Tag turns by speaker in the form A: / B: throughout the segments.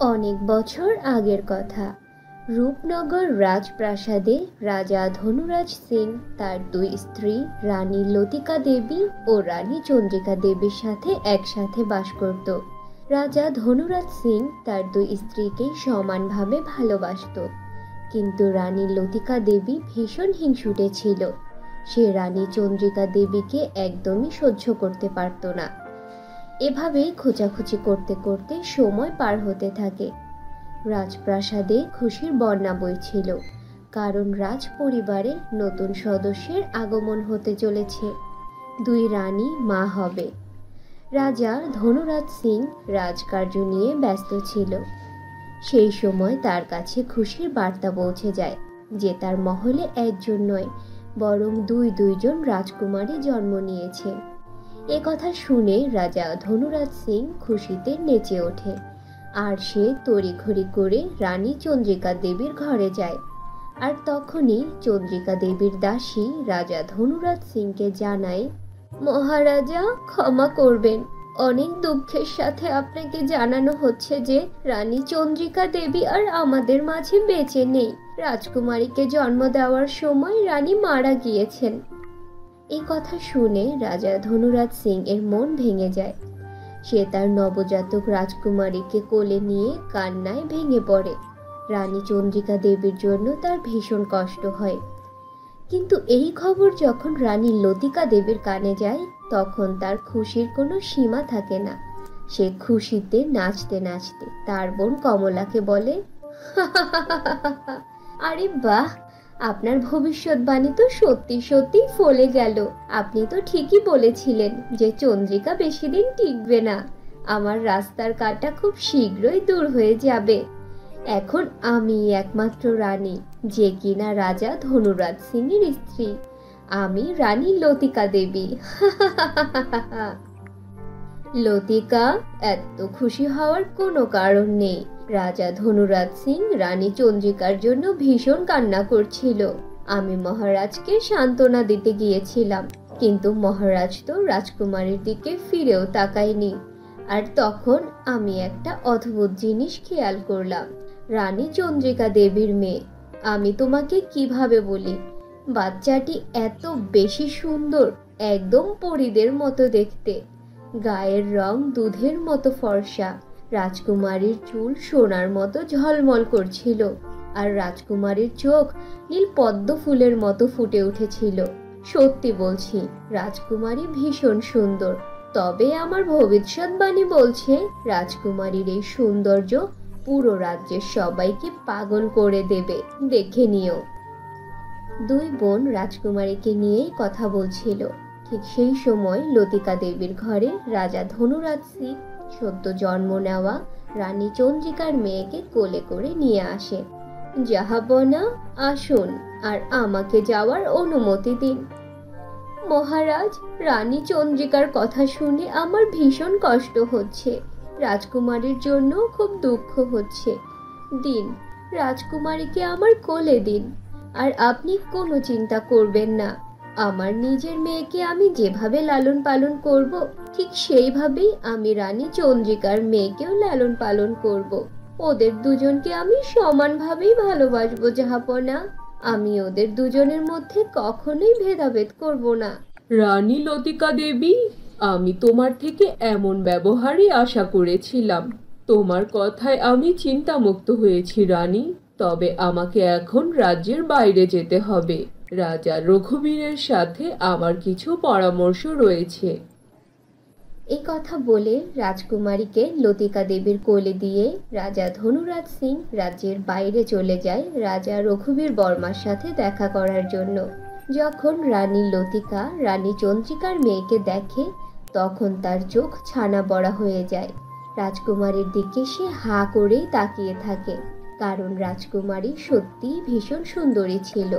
A: অনেক বছর আগের কথা। রূপনগর রাজপ্রাসাদে রাজা ধনুরাজ সিং তার দুই স্ত্রী রানী লতিকা দেবী ও রানী চন্দ্রিকা দেবীর সাথে একসাথে বাস করত। রাজা ধনুরাজ সিং তার দুই স্ত্রীকেই সমানভাবে ভালোবাসত, কিন্তু রানী লতিকা দেবী ভীষণ হিংসুটে ছিল। সে রানী চন্দ্রিকা দেবীকে একদমই সহ্য করতে পারত না। এভাবেই খোঁচাখুচি করতে করতে সময় পার হতে থাকে। রাজপ্রাসাদে খুশির বন্যা বইছিল, কারণ রাজ পরিবারে নতুন সদস্যের আগমন হতে চলেছে। দুই রানী মা হবে। রাজা ধনুরাজ সিং রাজকার্য নিয়ে ব্যস্ত ছিল। সেই সময় তার কাছে খুশির বার্তা পৌঁছে যায় যে তার মহলে একজন নয়, বরং দুইজন রাজকুমারী জন্ম নিয়েছে। এ কথা শুনে রাজা ধনুরাজ সিং খুশিতে নেচে ওঠে, আর সে তড়িঘড়ি করে রানী চন্দ্রিকা দেবীর ঘরে যায়। আর তখনই চন্দ্রিকা দেবীর দাসী রাজা ধনুরাজ সিংকে জানায়, মহারাজা ক্ষমা করবেন, অনেক দুঃখের সাথে আপনাকে জানানো হচ্ছে যে রানী চন্দ্রিকা দেবী আর আমাদের মাঝে বেঁচে নেই। রাজকুমারীকে জন্ম দেওয়ার সময় রানী মারা গিয়েছেন। এই কথা শুনে রাজা ধনুরাজ সিং এর মন ভেঙে যায়। সে তার নবজাতক রাজকুমারীকে কোলে নিয়ে কান্নায় ভেঙে পড়ে। রানী চন্দ্রিকা দেবীর জন্য তার ভীষণ কষ্ট হয়। কিন্তু এই খবর যখন রানী লতিকা দেবীর কানে যায়, তখন তার খুশির কোনো সীমা থাকে না। সে খুশিতে নাচতে নাচতে তার বোন কমলাকে বলে, আরে বাহ, আপনার ভবিষ্যৎবাণী তো সত্যি সত্যি ফলে গেল। আপনি তো ঠিকই বলেছিলেন যে চন্দ্রিকা বেশি দিন টিকবে না। আমার রাস্তার কাঁটা খুব শীঘ্রই দূর হয়ে যাবে। এখন আমি একমাত্র রানী, যে কিনা রাজা ধনুরাজ সিং এর স্ত্রী। আমি রানী লতিকা দেবী। লতিকা, এত খুশি হওয়ার কোনো কারণ নেই। রাজা ধনুরাজ সিং রানী চন্দ্রিকার জন্য ভীষণ কান্না করছিল। আমি মহারাজকে সান্ত্বনা দিতে গিয়েছিলাম, কিন্তু মহারাজ তো রাজকুমারীর দিকে ফিরেও তাকায়নি। আর তখন আমি একটা অদ্ভুত জিনিস খেয়াল করলাম। রানী চন্দ্রিকা দেবীর মেয়ে, আমি তোমাকে কিভাবে বলি, বাচ্চাটি এত বেশি সুন্দর, একদম পরীদের মতো দেখতে। গায়ের রং দুধের মতো ফর্সা, রাজকুমারীর চুল সোনার মতো ঝলমল করছিল, আর রাজকুমারীর চোখ নীল পদ্ম ফুলের মতো ফুটে উঠেছিল। সত্যি বলছি, রাজকুমারী ভীষণ সুন্দর। তবে আমার ভবিষ্যৎবাণী বলছে রাজকুমারীর এই সৌন্দর্য পুরো রাজ্যের সবাইকে পাগল করে দেবে, দেখে নিও। দুই বোন রাজকুমারীকে নিয়েই কথা বলছিল। ঠিক সেই সময় লতিকা দেবীর ঘরে রাজা ধনুরাজ সিং সদ্য জন্ম নেওয়া রানী চন্দ্রিকার মেয়েকে কোলে করে নিয়ে আসে। জাহাপনা, আসুন আর আমাকে যাওয়ার অনুমতি দিন। মহারাজ, রানী চন্দ্রিকার কথা শুনে আমার ভীষণ কষ্ট হচ্ছে। রাজকুমারীর জন্য খুব দুঃখ হচ্ছে। দিন, রাজকুমারীকে আমার কোলে দিন। আর আপনি কোনো চিন্তা করবেন না। আমার নিজের মেয়েকে আমি যেভাবে লালন পালন করব, ঠিক সেইভাবেই আমি রানী চন্দ্রিকার মেয়েকেও লালন পালন করব। ওদের দুজনকে আমি সমানভাবেই ভালোবাসবো জাহাপনা। আমি ওদের দুজনের মধ্যে কখনোই ভেদাভেদ করব না।
B: রানী লতিকা দেবী, আমি তোমার থেকে এমন ব্যবহারই আশা করেছিলাম। তোমার কথায় আমি চিন্তামুক্ত হয়েছি রানী। তবে আমাকে এখন রাজ্যের বাইরে যেতে হবে। রাজা রঘুবীরের সাথে আমার কিছু পরামর্শ রয়েছে।
A: এই কথা বলে রাজকুমারীকে লতিকা দেবীর কোলে দিয়ে রাজা ধনুরাজ সিং রাজ্যের বাইরে চলে যায় রাজা রঘুবীর বর্মার সাথে দেখা করার জন্য। যখন রানী লতিকা রানী চন্দ্রিকার মেয়েকে দেখে, তখন তার চোখ ছানা বড়া হয়ে যায়। রাজকুমারীর দিকে সে হাঁ করেই তাকিয়ে থাকে, কারণ রাজকুমারী সত্যিই ভীষণ সুন্দরী ছিল।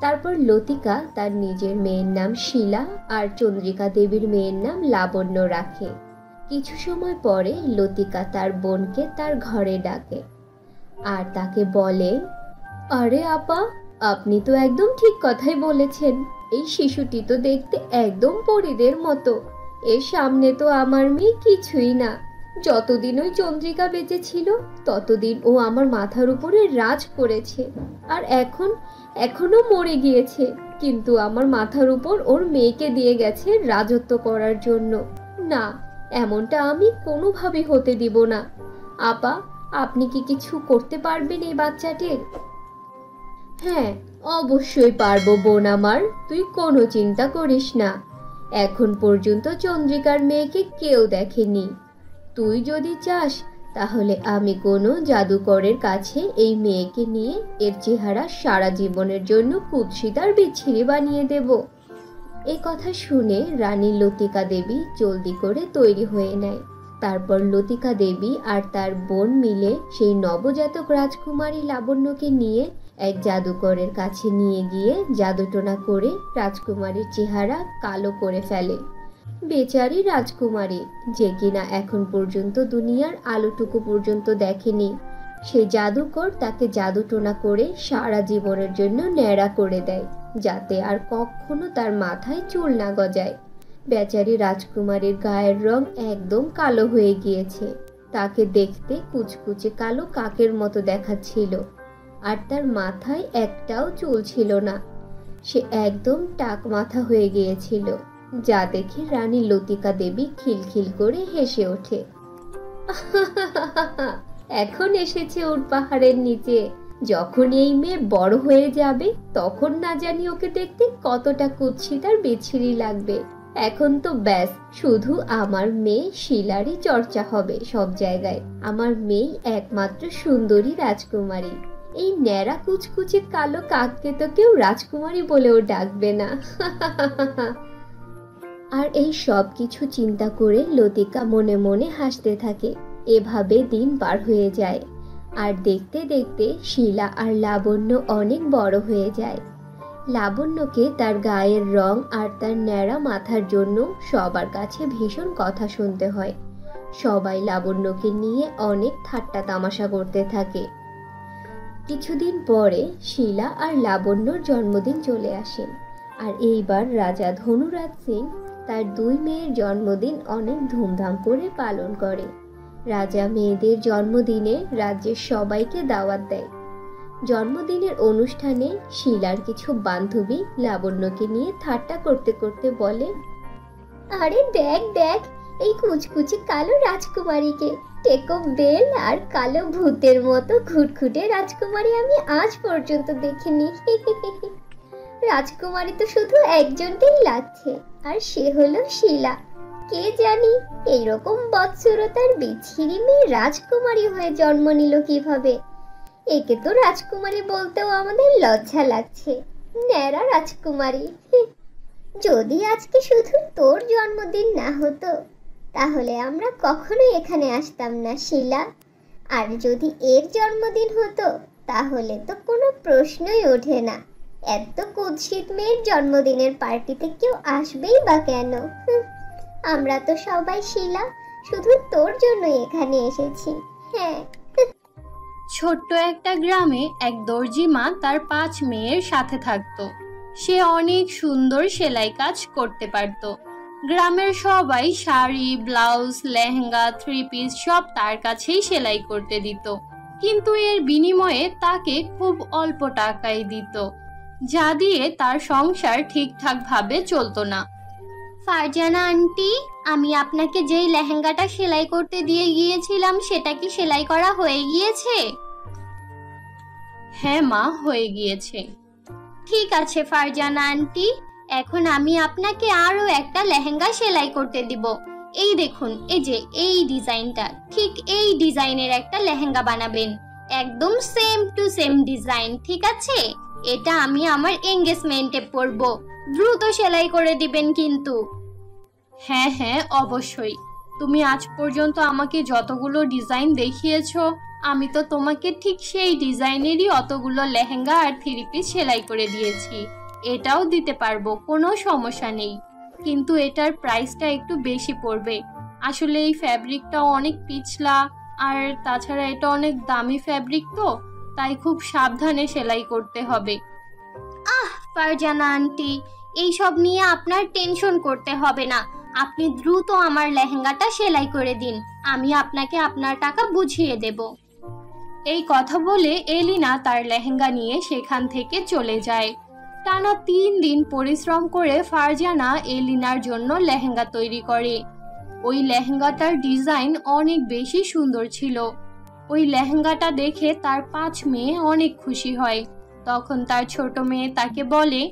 A: তারপর লতিকা তার নিজের মেয়ের নাম শিলা আর চন্দ্রিকা দেবীর মেয়ের নাম লাবণ্য রাখে। কিছু সময় পরে লতিকা তার বোনকে তার ঘরে ডাকে আর তাকে বলে, আরে আপা, আপনি তো একদম ঠিক কথাই বলেছেন। এই শিশুটি তো দেখতে একদম পরীদের মতো। এর সামনে তো আমার মেয়ে কিছুই না। যতদিন ওই চন্দ্রিকা বেঁচে ছিল ততদিন ও আমার মাথার উপরে রাজ করেছে, আর এখনো মরে গিয়েছে, কিন্তু আমার মাথার উপর ওর মেয়েকে দিয়ে গেছে রাজত্ব করার জন্য। না, এমনটা আমি কোনোভাবেই হতে দিব না। আপা, আপনি কি কিছু করতে পারবেন এই বাচ্চাটির? হ্যাঁ, অবশ্যই পারবো বোন আমার, তুই কোনো চিন্তা করিস না। এখন পর্যন্ত চন্দ্রিকার মেয়েকে কেউ দেখেনি। তুই যদি চাস তাহলে আমি কোনো জাদুকরের কাছে এই মেয়েকে নিয়ে এর চেহারা সারা জীবনের জন্য কুৎসিত আর বিচ্ছিরি বানিয়ে দেব। এই কথা শুনে রানী লতিকা দেবী জলদি করে তৈরি হয়ে নেয়। তারপর লতিকা দেবী আর তার বোন মিলে সেই নবজাতক রাজকুমারী লাবণ্যকে নিয়ে এক জাদুকরের কাছে নিয়ে গিয়ে জাদুটোনা করে রাজকুমারীর চেহারা কালো করে ফেলে। বেচারি রাজকুমারী, যে কিনা এখন পর্যন্ত দুনিয়ার আলোটুকু পর্যন্ত দেখেনি, সেই জাদুকর তাকে জাদুটোনা করে সারা জীবনের জন্য ন্যাড়া করে দেয়, যাতে আর কখনো তার মাথায় চুল না গজায়। বেচারি রাজকুমারীর গায়ের রং একদম কালো হয়ে গিয়েছে। তাকে দেখতে কুচকুচে কালো কাকের মতো দেখাচ্ছিল, আর তার মাথায় একটাও চুল ছিল না। সে একদম টাক মাথা হয়ে গিয়েছিল, যা দেখে রানী লতিকা দেবী খিলখিল করে হেসে ওঠে। এখন এসেছে ওর পাহাড়ের নিচে। যখন এই মেয়ে বড় হয়ে যাবে তখন না জানি ওকে দেখতে কতটা কুৎসিত আর বিচ্ছিরি লাগবে। এখন তো ব্যাস শুধু আমার মেয়ে শিলারই চর্চা হবে সব জায়গায়। আমার মেয়ে একমাত্র সুন্দরী রাজকুমারী। এই ন্যাড়া কুচকুচে কালো কাককে তো কেউ রাজকুমারী বলেও ডাকবে না। আর এই সব কিছু চিন্তা করে লতিকা মনে মনে হাসতে থাকে। এভাবে দিন পার হয়ে যায়, আর দেখতে দেখতে শিলা আর লাবণ্য অনেক বড় হয়ে যায়। লাবণ্যকে তার গায়ের রং আর তার ন্যাড়া মাথার জন্য সবার কাছে ভীষণ কথা শুনতে হয়। সবাই লাবণ্যকে নিয়ে অনেক ঠাট্টা তামাশা করতে থাকে। কিছুদিন পরে শিলা আর লাবণ্যর জন্মদিন চলে আসে, আর এইবার রাজা ধনুরাজ সিং তার দুই মেয়ের জন্মদিন অনেক ধুমধাম করে পালন করে। রাজা মেয়েদের জন্মদিনে রাজ্যের সবাইকে দাওয়াত দেয়। জন্মদিনের অনুষ্ঠানে শিলার কিছু বান্ধবী লাবণ্যকে নিয়ে ঠাট্টা করতে করতে বলে, আরে দেখ দেখ, এই কুচকুচে কালো রাজকুমারীকে, টেকো বেল আর কালো ভূতের মতো ঘুটঘুটে রাজকুমারী আমি আজ পর্যন্ত দেখিনি। রাজকুমারী তো শুধু একজনকেই লাগছে, আর সে হলো শিলা। কে জানি এইরকম বৎসরতার বিচ্ছিরি মেয়ে রাজকুমারী হয়ে জন্ম নিল কিভাবে। একে তো রাজকুমারী বলতেও আমাদের লজ্জা লাগছে, ন্যাড়া রাজকুমারী। যদি আজকে শুধু তোর জন্মদিন না হতো তাহলে আমরা কখনোই এখানে আসতাম না শিলা। আর যদি এর জন্মদিন হতো তাহলে তো কোনো প্রশ্নই ওঠে না। এত কুৎসিত মেয়ের জন্মদিনের পার্টিতে কেউ আসবেই বা কেন? আমরা তো সবাই শিলা শুধু তোর জন্যই এখানে এসেছি। হ্যাঁ।
C: ছোট্ট একটা গ্রামে এক দর্জি মা তার 5 মেয়ের সাথে থাকতো। সে অনেক সুন্দর সেলাই কাজ করতে পারত। গ্রামের সবাই শাড়ি, ব্লাউজ, লেহেঙ্গা, 3 পিস সব তার কাছেই সেলাই করতে দিত, কিন্তু এর বিনিময়ে তাকে খুব অল্প টাকাই দিত, যা দিয়ে তার সংসার ঠিকঠাক ভাবে চলতো না। ফারজানা আন্টি, আমি আপনাকে যেই লেহেঙ্গাটা সেলাই করতে দিয়ে গিয়েছিলাম সেটা কি সেলাই করা হয়ে গিয়েছে? হ্যাঁ মা, হয়ে গিয়েছে। ঠিক আছে ফারজানা আন্টি, এখন আমি আপনাকে আরো একটা লেহেঙ্গা সেলাই করতে দিব। এই দেখুন, এই যে এই ডিজাইনটা, ঠিক এই ডিজাইনের একটা লেহেঙ্গা বানাবেন, একদম সেম টু সেম ডিজাইন, ঠিক আছে? এটা আমি আমার এঙ্গেজমেন্টে পরব, দ্রুত সেলাই করে দিবেন কিন্তু। হ্যাঁ হ্যাঁ, অবশ্যই। তুমি আজ পর্যন্ত আমাকে যতগুলো ডিজাইন দেখিয়েছো, আমি তো তোমাকে ঠিক সেই ডিজাইনেরই অতগুলো লেহেঙ্গা আর 3 পিস সেলাই করে দিয়েছি। এটাও দিতে পারবো, কোনো সমস্যা নেই, কিন্তু এটার প্রাইসটা একটু বেশি পড়বে। আসলে এই ফ্যাব্রিকটা অনেক পিছলা, আর তাছাড়া এটা অনেক দামি ফ্যাব্রিক, তো তাই খুব সাবধানে সেলাই করতে হবে। ফারজানা আন্টি, এইসব নিয়ে আপনার টেনশন করতে হবে না। আপনি দ্রুত আমার লেহেঙ্গাটা সেলাই করে দিন, আমি আপনাকে আপনার টাকা বুঝিয়ে দেব। এই কথা বলে এলিনা তার লেহেঙ্গা নিয়ে সেখান থেকে চলে যায়। টানা 3 দিন পরিশ্রম করে ফারজানা এলিনার জন্য লেহেঙ্গা তৈরি করে। ওই লেহেঙ্গাটার ডিজাইন অনেক বেশি সুন্দর ছিল। ওই লেহেঙ্গাটা দেখে তার 5 মেয়ে অনেক খুশি হয়। তখন তার ছোট মেয়ে তাকে বলে,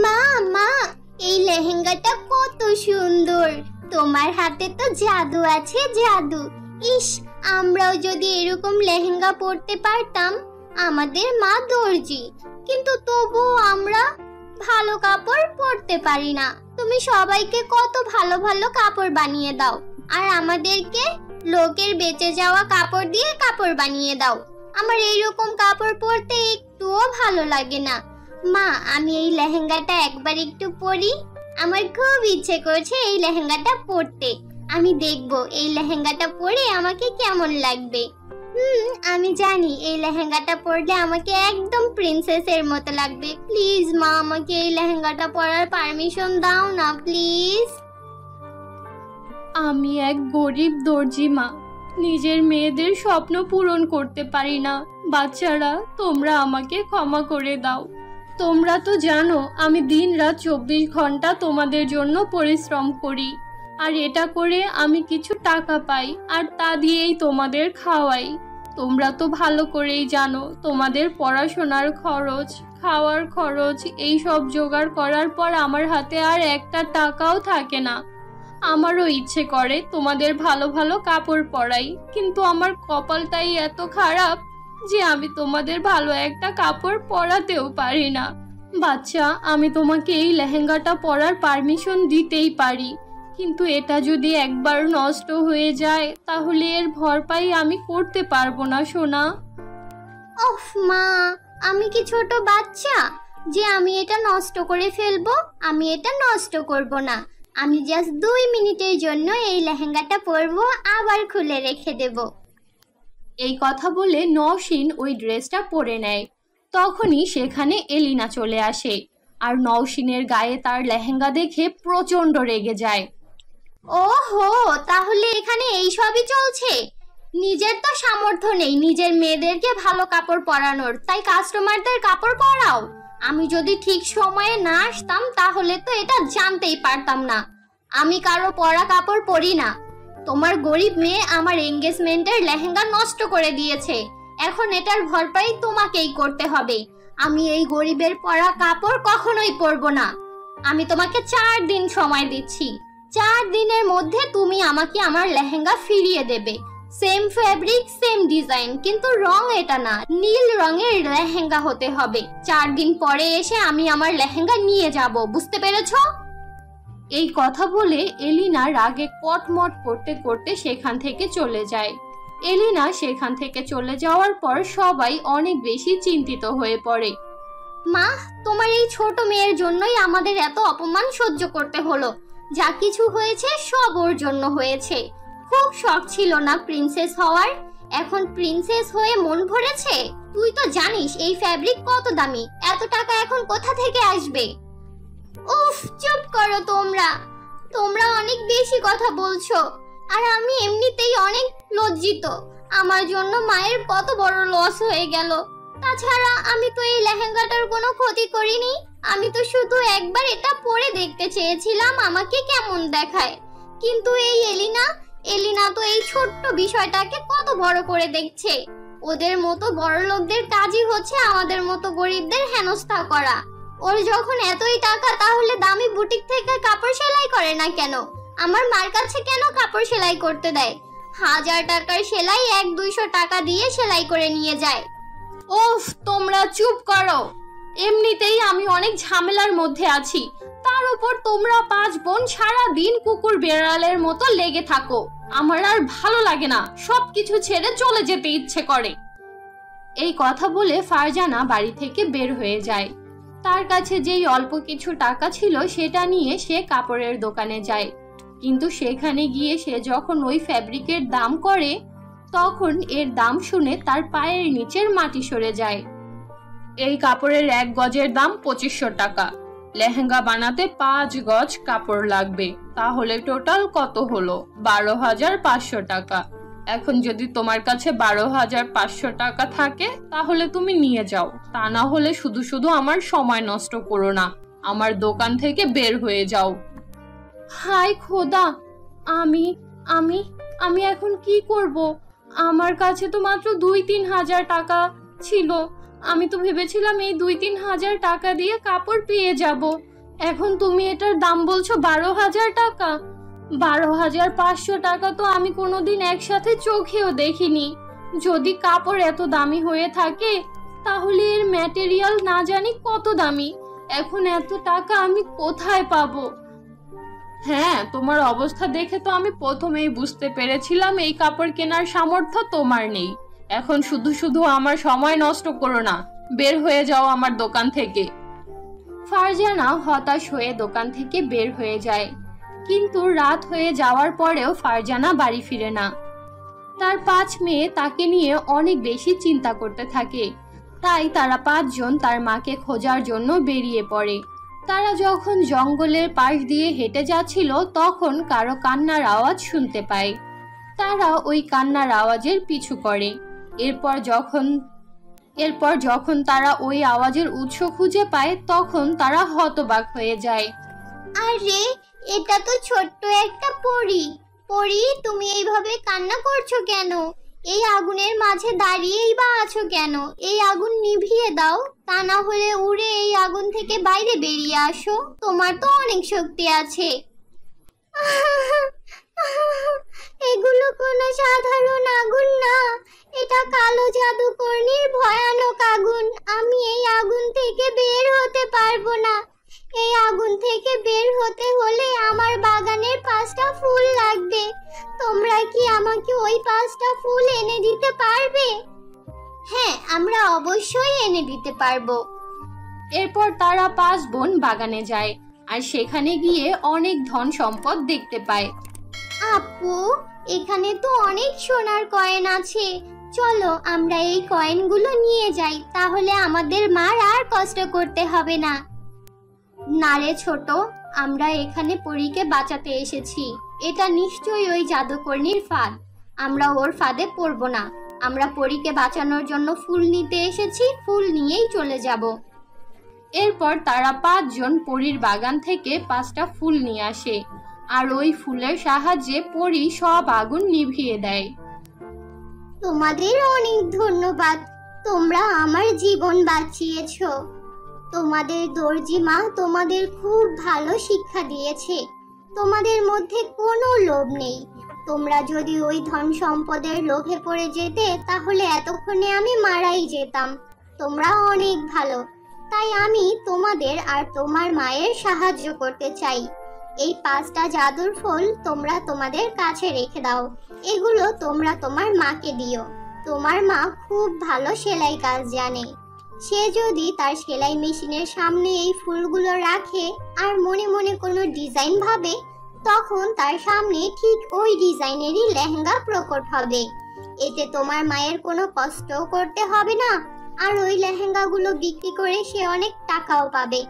C: মা মা, এই লেহেঙ্গাটা কত সুন্দর, তোমার হাতে তো জাদু আছে, জাদু। ইস, আমরাও যদি এরকম লেহেঙ্গা পরতে পারতাম। আমাদের মা দর্জি, কিন্তু তবুও আমরা ভালো কাপড় পরতে পারি না। তুমি সবাইকে কত ভালো ভালো কাপড় বানিয়ে দাও, আর আমাদেরকে লোকের বেঁচে যাওয়া কাপড় দিয়ে কাপড় বানিয়ে দাও। আমার এইরকম কাপড় পরতে একটুও ভালো লাগে না। মা, আমি এই লেহেঙ্গাটা একবার একটু পরি। আমার খুব ইচ্ছে করছে এই লেহেঙ্গাটা পরতে। আমি দেখব এই লেহেঙ্গাটা পরে আমাকে কেমন লাগবে। আমি জানি এই লেহেঙ্গাটা পরলে আমাকে একদম প্রিন্সেসের মতো লাগবে। প্লিজ মা, আমাকে এই লেহেঙ্গাটা পরার পারমিশন দাও না প্লিজ। আমি এক গরিব দর্জি মা, নিজের মেয়েদের স্বপ্ন পূরণ করতে পারি না। বাচ্চারা, তোমরা আমাকে ক্ষমা করে দাও। তোমরা তো জানো আমি দিনরাত 24 ঘন্টা তোমাদের জন্য পরিশ্রম করি, আর এটা করে আমি কিছু টাকা পাই, আর তা দিয়েই তোমাদের খাওয়াই। তোমরা তো ভালো করেই জানো তোমাদের পড়াশোনার খরচ, খাওয়ার খরচ, এই সব জোগাড় করার পর আমার হাতে আর একটা টাকাও থাকে না। আমারও ইচ্ছে করে তোমাদের ভালো ভালো কাপড় পরাই, কিন্তু আমার কপালটাই এত খারাপ যে আমি তোমাদের ভালো একটা কাপড় পরাতেও পারি না। বাচ্চা, আমি তোমাকে এই লেহেঙ্গাটা পরার পারমিশন দিতেই পারি, কিন্তু এটা যদি একবার নষ্ট হয়ে যায় তাহলে এর ভরপাই আমি করতে পারবো না সোনা। ওফ মা, আমি কি ছোট বাচ্চা যে আমি এটা নষ্ট করে ফেলবো? আমি এটা নষ্ট করব না। আমি জাস্ট 2 মিনিটের জন্য এই লেহেঙ্গাটা পরবো, আবার খুলে রেখে দেব। এই কথা বলে নওশিন ওই ড্রেসটা পরে নেয়। তখনই সেখানে এলিনা চলে আসে, আর নওশিনের গায়ে তার লেহেঙ্গা দেখে প্রচন্ড রেগে যায়। ওহো, তাহলে এখানে এই সবই চলছে। নিজের তো সামর্থ্য নেই নিজের মেয়েদেরকে ভালো কাপড় পরানোর, তাই কাস্টমারদের কাপড় পরাও। আমি যদি ঠিক সময়ে না আসতাম তাহলে তো এটা জানতেই পারতাম না। আমি কারো পরা কাপড় পরি না। তোমার গরিব মেয়ে আমার এঙ্গেজমেন্টের লেহেঙ্গা নষ্ট করে দিয়েছে, এখন এটার ভরপাই তোমাকেই করতে হবে। আমি এই গরিবের পরা কাপড় কখনোই পরবো না। আমি তোমাকে 4 দিন সময় দিচ্ছি। 4 দিনের মধ্যে তুমি আমাকে আমার লেহেঙ্গা ফিরিয়ে দেবে। সেম ফেব্রিক, সেম ডিজাইন, কিন্তু রং এটা না, নীল রঙের লেহেঙ্গা হতে হবে। 4 দিন পরে এসে আমি আমার লেহেঙ্গা নিয়ে যাব, বুঝতে পেরেছো? এই কথা বলে এলিনা রাগে কটমট করতে করতে সেখান থেকে চলে যায়। এলিনা সেখান থেকে চলে যাওয়ার পর সবাই অনেক বেশি চিন্তিত হয়ে পড়ে। মা, তোমার এই ছোট মেয়ের জন্যই আমাদের এত অপমান সহ্য করতে হলো। যা কিছু হয়েছে সব ওর জন্য হয়েছে। খুব শখ ছিল না প্রিন্সেস হওয়ার, এখন প্রিন্সেস হয়ে মন ভরেছে। তুই তো জানিস এই ফ্যাব্রিক কত দামি, এত টাকা এখন কোথা থেকে আসবে? উফ, চুপ করো তোমরা। তোমরা অনেক বেশি কথা বলছো, আর আমি এমনিতেই অনেক লজ্জিত। আমার জন্য মায়ের কত বড় লস হয়ে গেল। তাছাড়া আমি তো এই লেহেঙ্গাটার কোনো ক্ষতি করিনি। আমি তো শুধু একবার এটা পরে দেখতে চেয়েছিলাম আমাকে কেমন দেখায়। কিন্তু এই এলিনা তো এই ছোট্ট বিষয়টাকে কত বড় করে দেখছে। ওদের মতো বড় লোকদের কাজই হচ্ছে আমাদের মতো গরিবদের হেনস্থা করা। ওর যখন এতই টাকা, তাহলে দামি বুটিক থেকে কাপড় সেলাই করে না কেন? আমার মার কাছে কেন কাপড় সেলাই করতে দেয়? 1000 টাকার সেলাই 100-200 টাকা দিয়ে সেলাই করে নিয়ে যায়। ওফ, তোমরা চুপ করো। এমনিতেই আমি অনেক ঝামেলার মধ্যে আছি, তার উপর তোমরা 5 বোন সারা দিন কুকুর বেড়ালের মতো লেগে থাকো। আমার আর ভালো লাগে না, সবকিছু ছেড়ে চলে যেতে ইচ্ছে করে। এই কথা বলে ফারজানা বাড়ি থেকে বের হয়ে যায়। তার কাছে যেই অল্প কিছু টাকা ছিল সেটা নিয়ে সে কাপড়ের দোকানে যায়, কিন্তু সেখানে গিয়ে সে যখন ওই ফ্যাব্রিকের দাম করে তখন এর দাম শুনে তার পায়ের নিচের মাটি সরে যায়। এই কাপড়ের 1 গজের দাম 2500 টাকা।
B: লেহেঙ্গা বানাতে 5 গজ কাপড় লাগবে। তাহলে টোটাল কত হলো? 12,500 টাকা। এখন যদি তোমার কাছে 12,500 টাকা থাকে তাহলে তুমি নিয়ে যাও, তা না হলে শুধু শুধু আমার সময় নষ্ট করো না, আমার দোকান থেকে বের হয়ে যাও। হায় খোদা, আমি আমি আমি এখন কি করব? আমার কাছে তো মাত্র 2-3 হাজার টাকা ছিল। আমি তো ভেবেছিলাম এই 2-3 হাজার টাকা দিয়ে কাপড় পেয়ে যাব। এখন তুমি এটার দাম বলছো 12,000 টাকা। 12,500 টাকা তো আমি কোনোদিন একসাথে চোখেও দেখিনি। যদি কাপড় এত দামি হয়ে থাকে তাহলে এর ম্যাটেরিয়াল না জানি কত দামি। এখন এত টাকা আমি কোথায় পাবো? হ্যাঁ, তোমার অবস্থা দেখে তো আমি প্রথমেই বুঝতে পেরেছিলাম এই কাপড় কেনার সামর্থ্য তোমার নেই। এখন শুধু শুধু আমার সময় নষ্ট করো না, বের হয়ে যাও আমার দোকান থেকে। ফারজানা হতাশ হয়ে দোকান থেকে বের হয়ে যায়, কিন্তু রাত হয়ে যাওয়ার পরেও ফারজানা বাড়ি ফিরে না। তার 5 মেয়ে তাকে নিয়ে অনেক বেশি চিন্তা করতে থাকে। তাই তারা 5 জন তার মাকে খোঁজার জন্য বেরিয়ে পড়ে। তারা যখন জঙ্গলের পাশ দিয়ে হেঁটে যাচ্ছিল তখন কারো কান্নার আওয়াজ শুনতে পায়। তারা ওই কান্নার আওয়াজের পিছু করে। এরপর যখন তারা ওই আওয়াজের উৎস খুঁজে পায় তখন তারা হতবাক হয়ে যায়।
C: আরে, এটা তো ছোট্ট একটা পরী। পরী, তুমি এইভাবে কান্না করছো কেন? এই আগুনের মাঝে দাঁড়িয়েই বা আছো কেন? এই আগুন নিভিয়ে দাও, তা না হলে উড়ে এই আগুন থেকে বাইরে বেরিয়ে আসো। তোমার তো অনেক শক্তি আছে। এগুলো কোনো সাধারণ আগুন না, এটা কালো জাদুকরনির ভয়ানক আগুন। আমি এই আগুন থেকে বের হতে পারবো না। এই আগুন থেকে বের হতে হলে আমার বাগানের 5টা ফুল লাগবে। তোমরা কি আমাকে ওই 5টা ফুল এনে দিতে পারবে? হ্যাঁ, আমরা অবশ্যই এনে দিতে পারবো।
B: এরপর তারা 5 বোন বাগানে যায় আর সেখানে গিয়ে অনেক ধন সম্পদ দেখতে পায়।
C: আপু, এখানে তো অনেক সোনার কয়েন আছে। চলো আমরা এই কয়েনগুলো নিয়ে যাই, তাহলে আমাদের মার আর কষ্ট করতে হবে না। না রে ছোট, আমরা এখানে পরীকে বাঁচাতে এসেছি। এটা নিশ্চয়ই ওই জাদুকরনির ফাঁদ। আমরা ওর ফাঁদে পড়ব না। আমরা পরীকে বাঁচানোর জন্য ফুল নিতে এসেছি, ফুল নিয়েই চলে যাব।
B: এরপর তারা 5 জন পরীর বাগান থেকে 5টা ফুল নিয়ে আসে আর ওই ফুলের সাহায্যে পরী সব আগুন নিভিয়ে দেয়।
C: তোমাদের অনেক ধন্যবাদ, তোমরা আমার জীবন বাঁচিয়েছো। তোমাদের দর্জি মা তোমাদের খুব ভালো শিক্ষা দিয়েছে। তোমাদের মধ্যে কোনো লোভ নেই। তোমরা যদি ওই ধন সম্পদের লোভে পড়ে যেতে তাহলে এতক্ষণে আমি মারাই যেতাম। তোমরা অনেক ভালো, তাই আমি তোমাদের আর তোমার মায়ের সাহায্য করতে চাই। এই 5টা জাদুর ফুল তোমরা তোমাদের কাছে রেখে দাও। এগুলো তোমরা তোমার মাকে দিও। তোমার মা খুব ভালো সেলাই কাজ জানে। সে যদি তার সেলাই মেশিনের সামনে এই ফুলগুলো রাখে আর মনে মনে কোনো ডিজাইন ভাবে, তখন তার সামনে ঠিক ওই ডিজাইনেরই লেহেঙ্গা প্রকট হবে। এতে তোমার মায়ের কোনো কষ্টও করতে হবে না, আর ওই লেহেঙ্গাগুলো বিক্রি করে সে অনেক টাকাও পাবে।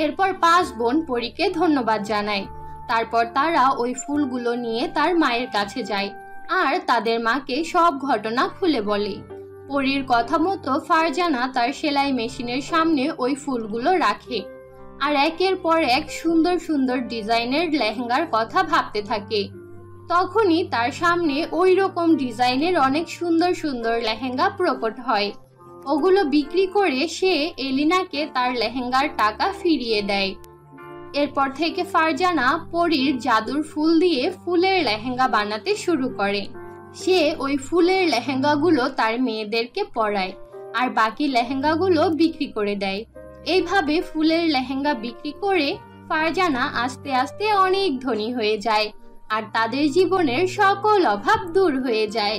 B: এরপর 5 বোন পরীকে ধন্যবাদ জানায়। তারপর তারা ওই ফুলগুলো নিয়ে তার মায়ের কাছে যায় আর তাদের মাকে সব ঘটনা খুলে বলে। পরীর কথা মতো ফারজানা তার সেলাই মেশিনের সামনে ওই ফুলগুলো রাখে আর একের পর এক সুন্দর সুন্দর ডিজাইনের লেহেঙ্গার কথা ভাবতে থাকে। তখনই তার সামনে ওই রকম ডিজাইনের অনেক সুন্দর সুন্দর লেহেঙ্গা প্রকট হয়। ওগুলো বিক্রি করে সে এলিনাকে তার লেহেঙ্গার টাকা ফিরিয়ে দেয়। এরপর থেকে ফারজানা পরীর জাদুর ফুল দিয়ে ফুলের লেহেঙ্গা বানাতে শুরু করে। সে ওই ফুলের লেহেঙ্গাগুলো তার মেয়েদেরকে পরায় আর বাকি লেহেঙ্গাগুলো বিক্রি করে দেয়। এইভাবে ফুলের লেহেঙ্গা বিক্রি করে ফারজানা আস্তে আস্তে অনেক ধনী হয়ে যায় আর তাদের জীবনের সকল অভাব দূর হয়ে যায়।